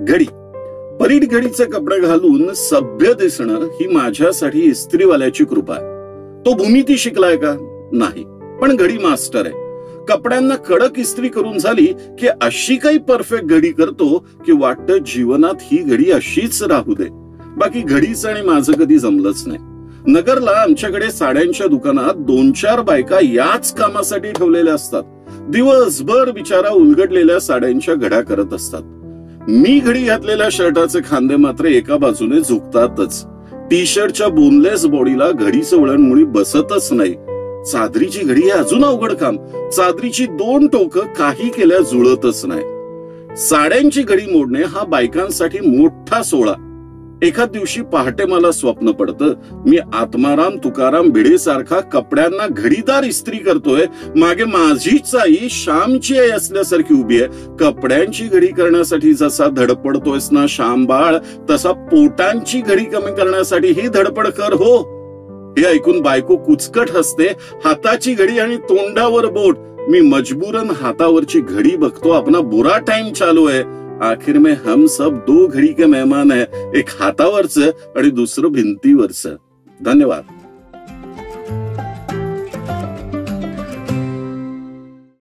घडी. परीट घडीचे कपडे घालून सभ्य दिसणं ही माझ्यासाठी इस्त्रीवाल्याची कृपा आहे. तो भूमिती शिकलाय का? नाही, पण घडी मास्टर आहे. कपड्यांना कडक इस्त्री करून झाली की अशी काही परफेक्ट घडी करतो की वाटतं जीवनात ही घडी अशीच राहू दे. बाकी घडीचं आणि माझं कधी जमलंच नाही. नगरला आमच्याकडे साड्यांच्या दुकानात 2-4 बायका याच कामासाठी ठेवलेल्या असतात. दिवसभर बिचारा उलगडलेल्या साड्यांच्या घड्या करत असतात. मी घडी घातलेल्या शर्टाचे खांदे मात्र एका बाजूने झुकतातच. टी शर्टच्या बोनलेस बॉडीला घडीचं वळण मुळी बसतच नाही. चादरीची घडी हे अजून अवघड काम. चादरीची 2 टोकं काही केल्या जुळतच नाही. साड्यांची घडी मोडणे हा बायकांसाठी मोठा सोहळा. एखाद दिवशी पहाटे मला स्वप्न पडतं, मी आत्माराम तुकाराम भिडे सारखा कपड्यांना घडीदार इस्त्री करतोय. मागे माझीच आई श्यामची आई असल्यासारखी उभी आहे. कपड्यांची घडी करण्यासाठी जसा धडपडतोयस ना श्याम बाळ, तसा पोटांची घडी कमी करण्यासाठी ही धडपड कर हो. हे ऐकून बायको कुचकट हसते. हाताची घडी आणि तोंडावर बोट. मी मजबूरन हातावरची घडी बघतो. अपना बुरा टाइम चालू है. आखिर में हम सब 2 घड़ी के मेहमान है. एक हातावरचं आणि दुसरं भिंतीवरचं. धन्यवाद.